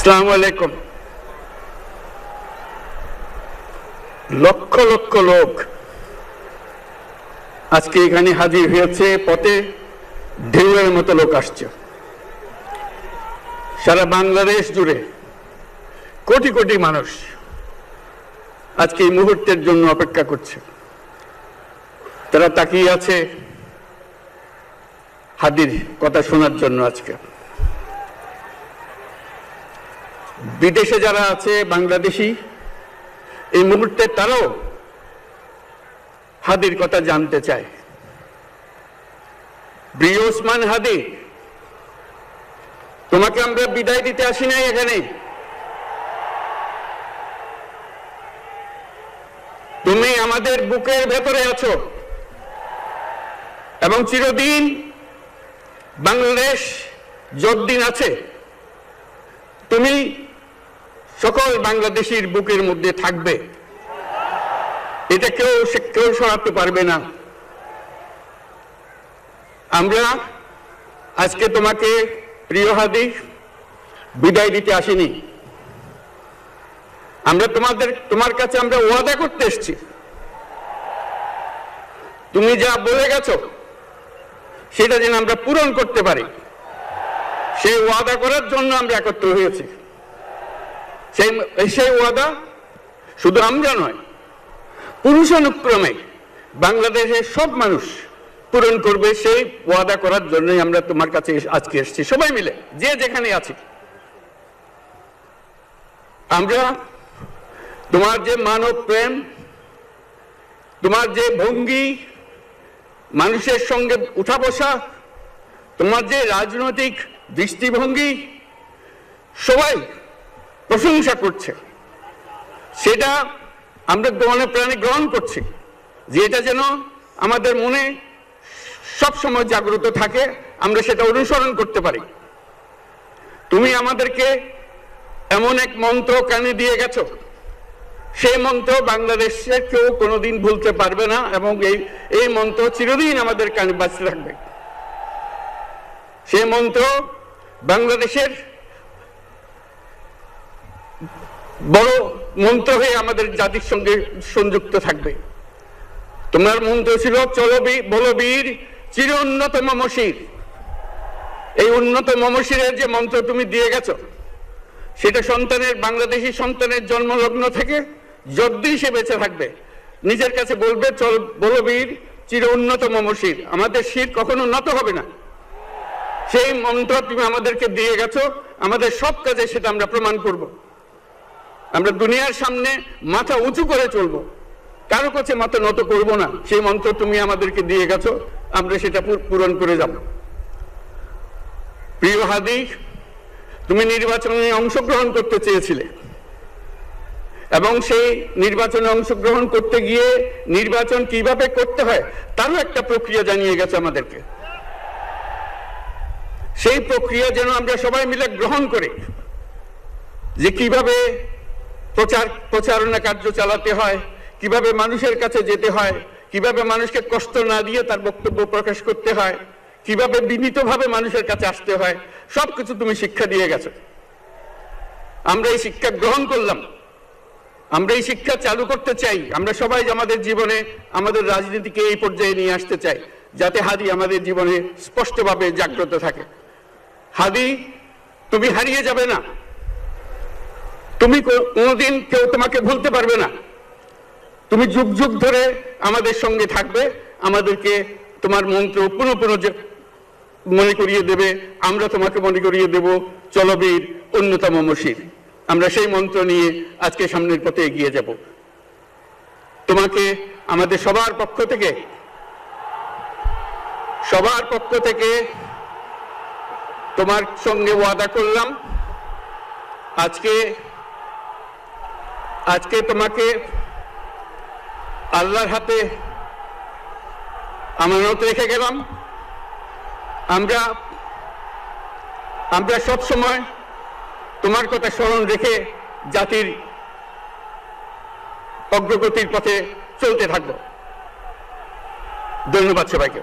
আসসালামু আলাইকুম। লক্ষ লক্ষ লোক আজকে এখানে হাজির হয়েছে, পথে ঢেউয়ের মতো লোক আসছে। সারা বাংলাদেশ জুড়ে কোটি কোটি মানুষ আজকে এই মুহূর্তের জন্য অপেক্ষা করছে। তারা তাকিয়ে আছে হাদির কথা শোনার জন্য। আজকে বিদেশে যারা আছে বাংলাদেশি, এই মুহূর্তে তারাও হাদির কথা জানতে চায়। প্রিয় ওসমান হাদি, তোমাকে আমরা বিদায় দিতে আসি নাই এখানে। তুমি আমাদের বুকের ভেতরে আছো এবং চিরদিন বাংলাদেশ যতদিন আছে তুমি সকল বাংলাদেশির বুকের মধ্যে থাকবে। এটা কেউ সরাতে পারবে না। আমরা আজকে তোমাকে প্রিয় হাদি বিদায় দিতে আসিনি। আমরা তোমার কাছে আমরা ওয়াদা করতে এসেছি। তুমি যা বলে গেছো সেটা যেন আমরা পূরণ করতে পারি, সেই ওয়াদা করার জন্য আমরা একত্র হয়েছি। সেই ওয়াদা শুধু আমরা নয়, পুরুষানুক্রমে বাংলাদেশের সব মানুষ পূরণ করবে। সেই ওয়াদা করার জন্যই আমরা তোমার কাছে আজকে এসেছি, সবাই মিলে যে যেখানে আছি। আমরা তোমার যে মানব প্রেম, তোমার যে ভঙ্গি, মানুষের সঙ্গে উঠা বসা, তোমার যে রাজনৈতিক দৃষ্টিভঙ্গি, সবাই প্রশংসা করছে। সেটা আমরা মনে প্রাণে গ্রহণ করছি, যে এটা যেন আমাদের মনে সব সময় জাগ্রত থাকে, আমরা সেটা অনুসরণ করতে পারি। তুমি আমাদেরকে এমন এক মন্ত্র কানে দিয়ে গেছো, সেই মন্ত্র বাংলাদেশের কেউ কোনোদিন ভুলতে পারবে না এবং এই মন্ত্র চিরদিন আমাদের কানে বাঁচতে থাকবে। সেই মন্ত্র বাংলাদেশের বড় মন্ত্র হয়ে আমাদের জাতির সঙ্গে সংযুক্ত থাকবে। তোমার মন্ত্র ছিল চলো বলো বীর চির উন্নত মমশির। এই উন্নত মমশিরের যে মন্ত্র তুমি দিয়ে গেছো, সেটা বাংলাদেশি সন্তানের জন্মলগ্ন থেকে যতদিন সে বেঁচে থাকবে নিজের কাছে বলবে চল বলো বীর চির উন্নত মমশির। আমাদের শির কখনো নত হবে না। সেই মন্ত্র তুমি আমাদেরকে দিয়ে গেছো, আমাদের সব কাজে সেটা আমরা প্রমাণ করব। আমরা দুনিয়ার সামনে মাথা উঁচু করে চলবো, কারো কাছে মাথা নত করব না। সেই মন্ত্র তুমি আমাদেরকে দিয়ে গেছো, আমরা সেটা পূরণ করে যাব। প্রিয় হাদি, তুমি নির্বাচনে অংশগ্রহণ করতে চেয়েছিলে এবং সেই নির্বাচনে অংশগ্রহণ করতে গিয়ে নির্বাচন কিভাবে করতে হয় তারও একটা প্রক্রিয়া জানিয়ে গেছে আমাদেরকে। সেই প্রক্রিয়া যেন আমরা সবাই মিলে গ্রহণ করে, যে কিভাবে প্রচারণা কার্য চালাতে হয়, কিভাবে মানুষের কাছে যেতে হয়, কিভাবে মানুষকে কষ্ট না দিয়ে তার বক্তব্য প্রকাশ করতে হয়, কিভাবে বিনীতভাবে মানুষের কাছে আসতে হয়, সবকিছু তুমি শিক্ষা দিয়ে গেছো। আমরা এই শিক্ষা গ্রহণ করলাম, আমরা এই শিক্ষা চালু করতে চাই। আমরা সবাই আমাদের জীবনে আমাদের রাজনীতিকে এই পর্যায়ে নিয়ে আসতে চাই, যাতে হাদি আমাদের জীবনে স্পষ্টভাবে জাগ্রত থাকে। হাদি, তুমি হারিয়ে যাবে না। তুমি কোনোদিন কেউ তোমাকে ভুলতে পারবে না। তুমি যুগ যুগ ধরে আমাদের সঙ্গে থাকবে, আমাদেরকে তোমার মন্ত্র পুনঃ পুনঃ মনে করিয়ে দেবে। আমরা তোমাকে মনে করিয়ে দেব চলো বীর উন্নত মমশির। আমরা সেই মন্ত্র নিয়ে আজকে সামনের পথে এগিয়ে যাব। তোমাকে আমাদের সবার পক্ষ থেকে তোমার সঙ্গে ওয়াদা করলাম, আজকে তোমাকে আল্লাহর হাতে আমানত রেখে গেলাম। আমরা সব সময় তোমার কথা স্মরণ রেখে জাতির অগ্রগতির পথে চলতে থাকব। ধন্যবাদ সবাইকে।